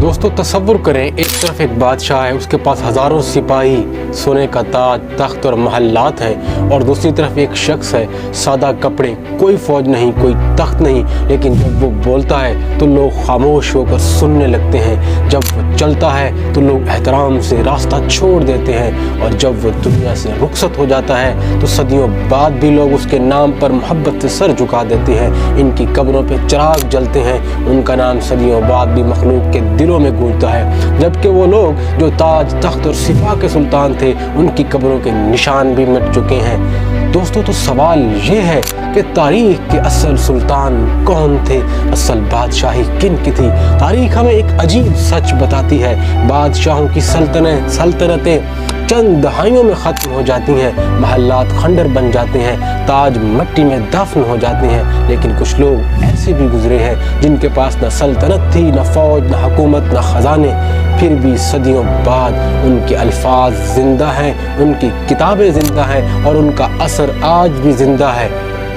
دوستو تصور کریں، ایک طرف ایک بادشاہ ہے، اس کے پاس ہزاروں سپاہی، سونے کا تاج، تخت اور محلات ہیں، اور دوسری طرف ایک شخص ہے، سادہ کپڑے، کوئی فوج نہیں، کوئی تخت نہیں، لیکن جب وہ بولتا ہے تو لوگ خاموش ہو کر سننے لگتے ہیں، جب وہ چلتا ہے تو لوگ احترام سے راستہ چھوڑ دیتے ہیں، اور جب وہ دنیا سے رخصت ہو جاتا ہے تو صدیوں بعد بھی لوگ اس کے نام پر محبت سے سر جھکا دیتے ہیں، ان کی قبروں پہ چراغ جلتے ہیں، ان کا نام صدیوں بعد بھی مخلوق کے دلوں میں گونجتا ہے، جبکہ وہ لوگ جو تاج، تخت اور سپاہ کے سلطان تھے، ان کی قبروں کے نشان بھی مٹ چکے ہیں۔ دوستو تو سوال یہ ہے کہ تاریخ کے اصل سلطان کون تھے، اصل بادشاہی کن کی تھی؟ تاریخ ہمیں ایک عجیب سچ بتاتی ہے، بادشاہوں کی سلطنتیں چند دہائیوں میں ختم ہو جاتی ہیں، محلات خنڈر بن جاتے ہیں، تاج مٹی میں دفن ہو جاتے ہیں، لیکن کچھ لوگ ایسے بھی گزرے ہیں جن کے پاس نہ سلطنت تھی، نہ فوج، نہ حکومت، نہ خزانے، پھر بھی صدیوں بعد ان کے الفاظ زندہ ہیں، ان کی کتابیں زندہ ہیں، اور ان کا اثر آج بھی زندہ ہے۔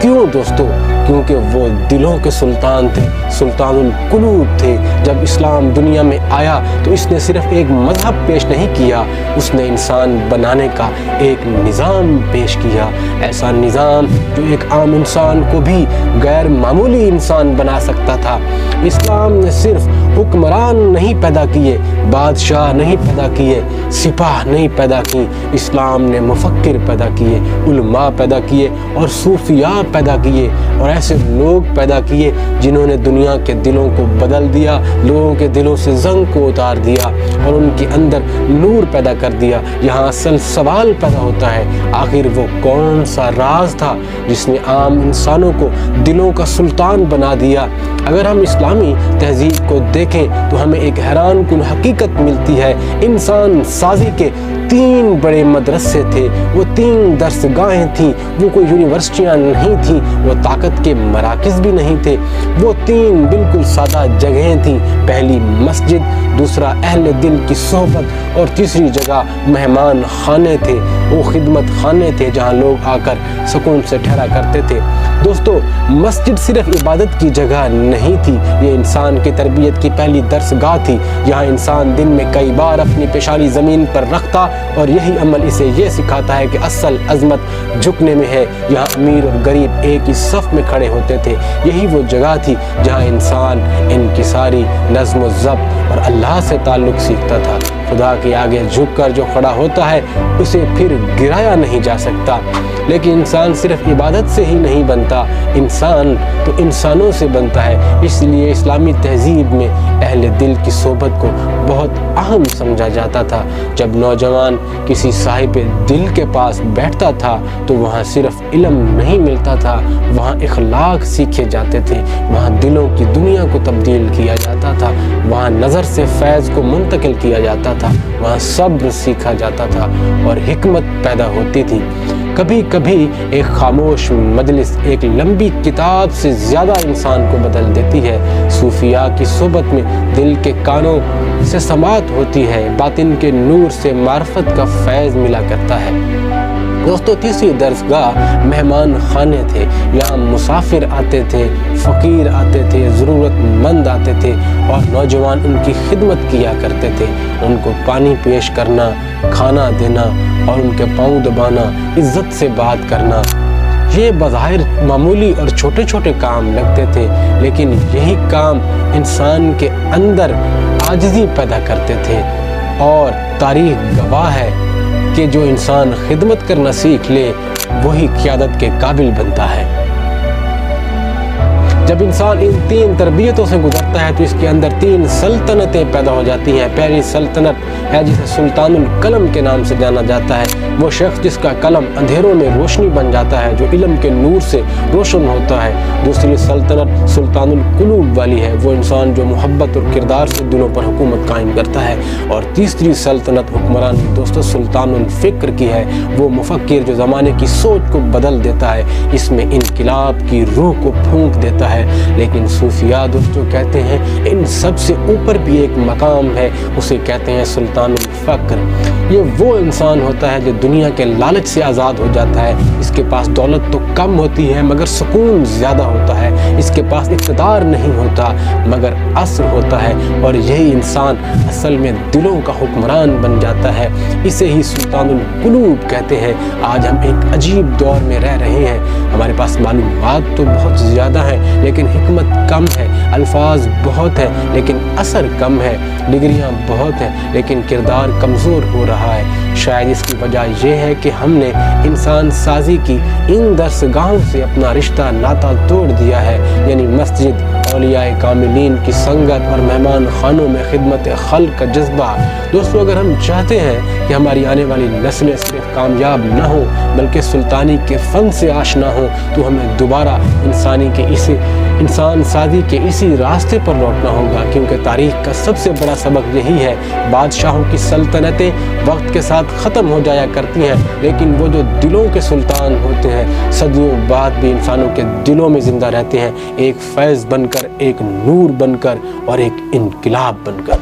کیوں دوستو؟ کیونکہ وہ دلوں کے سلطان تھے، سلطان القلوب تھے۔ جب اسلام دنیا میں آیا تو اس نے صرف ایک مذہب پیش نہیں کیا، اس نے انسان بنانے کا ایک نظام پیش کیا، ایسا نظام جو ایک عام انسان کو بھی غیر معمولی انسان بنا سکتا تھا۔ اسلام نے صرف حکمران نہیں پیدا کیے، بادشاہ نہیں پیدا کیے، سپاہ نہیں پیدا کی، اسلام نے مفکر پیدا کیے، علماء پیدا کیے، اور صوفیاء پیدا کیے، اور ایسے لوگ پیدا کیے جنہوں نے دنیا کے دلوں کو بدل دیا، لوگوں کے دلوں سے زنگ کو اتار دیا اور ان کے اندر نور پیدا کر دیا۔ یہاں اصل سوال پیدا ہوتا ہے، آخر وہ کون سا راز تھا جس نے عام انسانوں کو دلوں کا سلطان بنا دیا؟ اگر ہم اسلامی تہذیب کو دیکھیں تو ہمیں ایک حیران کن حقیقت ملتی ہے۔ انسان سازی کے 3 بڑے مدرسے تھے، وہ 3 درسگاہیں تھیں، وہ کوئی یونیورسٹیاں نہیں تھیں، وہ طاقت کے مراکز بھی نہیں تھے، وہ 3 بالکل سادہ جگہیں تھیں۔ پہلی مسجد، دوسرا اہل دل کی صحبت، اور تیسری جگہ مہمان خانے تھے، وہ خدمت خانے تھے جہاں لوگ آ کر سکون سے ٹھہرا کرتے تھے۔ دوستو مسجد صرف عبادت کی جگہ نہیں تھی، یہ انسان کی تربیت کی پہلی درسگاہ تھی۔ یہاں انسان دن میں کئی بار اپنی پیشانی زمین پر رکھتا، اور یہی عمل اسے یہ سکھاتا ہے کہ اصل عظمت جھکنے میں ہے۔ یہاں امیر اور غریب ایک ہی صف میں کھڑے ہوتے تھے۔ یہی وہ جگہ تھی جہاں انسان انکساری، نظم و ضبط اور اللہ سے تعلق سیکھتا تھا۔ خدا کے آگے جھک کر جو کھڑا ہوتا ہے اسے پھر گرایا نہیں جا سکتا۔ لیکن انسان صرف عبادت سے ہی نہیں بنتا، انسان تو انسانوں سے بنتا ہے۔ اس لیے اسلامی تہذیب میں اہل دل کی صحبت کو بہت اہم سمجھا جاتا تھا۔ جب نوجوان کسی صاحب دل کے پاس بیٹھتا تھا تو وہاں صرف علم نہیں ملتا تھا، وہاں اخلاق سیکھے جاتے تھے، وہاں دلوں کی دنیا کو تبدیل کیا جاتا تھا، وہاں نظر سے فیض کو منتقل کیا جاتا تھا، وہاں صبر سیکھا جاتا تھا، اور حکمت پیدا ہوتی تھی۔ کبھی کبھی ایک خاموش مجلس ایک لمبی کتاب سے زیادہ انسان کو بدل دیتی ہے۔ صوفیاء کی صحبت میں دل کے کانوں سے سماعت ہوتی ہے، باطن کے نور سے معرفت کا فیض ملا کرتا ہے۔ دوستو تیسری درسگاہ مہمان خانے تھے۔ یہاں مسافر آتے تھے، فقیر آتے تھے، ضرورت مند آتے تھے، اور نوجوان ان کی خدمت کیا کرتے تھے، ان کو پانی پیش کرنا، کھانا دینا، اور ان کے پاؤں دبانا، عزت سے بات کرنا۔ یہ بظاہر معمولی اور چھوٹے چھوٹے کام لگتے تھے، لیکن یہی کام انسان کے اندر عاجزی پیدا کرتے تھے، اور تاریخ گواہ ہے کہ جو انسان خدمت کرنا سیکھ لے وہی قیادت کے قابل بنتا ہے۔ جب انسان ان 3 تربیتوں سے گزرتا ہے تو اس کے اندر 3 سلطنتیں پیدا ہو جاتی ہیں۔ پہلی سلطنت ہے جسے سلطان القلم کے نام سے جانا جاتا ہے، وہ شخص جس کا قلم اندھیروں میں روشنی بن جاتا ہے، جو علم کے نور سے روشن ہوتا ہے۔ دوسری سلطنت سلطان القلوب والی ہے، وہ انسان جو محبت اور کردار سے دلوں پر حکومت قائم کرتا ہے۔ اور تیسری سلطنت حکمران دوستو سلطان الفکر کی ہے، وہ مفکر جو زمانے کی سوچ کو بدل دیتا ہے، اس میں انقلاب کی روح کو پھونک دیتا ہے، ہے، لیکن صوفیاء دوستوں کہتے ہیں ان سب سے اوپر بھی ایک مقام ہے، اسے کہتے ہیں سلطان الفقر۔ یہ وہ انسان ہوتا ہے جو دنیا کے لالچ سے آزاد ہو جاتا ہے، اس کے پاس دولت تو کم ہوتی ہے مگر سکون زیادہ ہوتا ہے، اس کے پاس اقتدار نہیں ہوتا مگر عصر ہوتا ہے، اور یہی انسان اصل میں دلوں کا حکمران بن جاتا ہے، اسے ہی سلطان القلوب کہتے ہیں۔ آج ہم ایک عجیب دور میں رہ رہے ہیں، ہمارے پاس معلومات تو بہت زیادہ ہیں لیکن حکمت کم ہے، الفاظ بہت ہیں لیکن اثر کم ہے، ڈگریاں بہت ہیں لیکن کردار کمزور ہو رہا ہے۔ شاید اس کی وجہ یہ ہے کہ ہم نے انسان سازی کی ان درسگاہوں سے اپنا رشتہ ناتا توڑ دیا ہے، یعنی مسجد، اولیاء کاملین کی سنگت اور مہمان خانوں میں خدمت خلق کا جذبہ۔ دوستو، اگر ہم چاہتے ہیں کہ ہماری آنے والی نسلیں صرف کامیاب نہ ہوں بلکہ سلطانی کے فن سے آشنا ہوں تو ہمیں دوبارہ انسان سازی کے اسی راستے پر لوٹنا ہوگا، کیونکہ تاریخ کا سب سے بڑا سبق یہی ہے، بادشاہوں کی سلطنتیں وقت کے ساتھ ختم ہو جایا کرتی ہیں لیکن وہ جو دلوں کے سلطان ہوتے ہیں صدیوں بعد بھی انسانوں کے دلوں میں زندہ رہتے ہیں، ایک فیض بن کر، ایک نور بن کر اور ایک انقلاب بن کر۔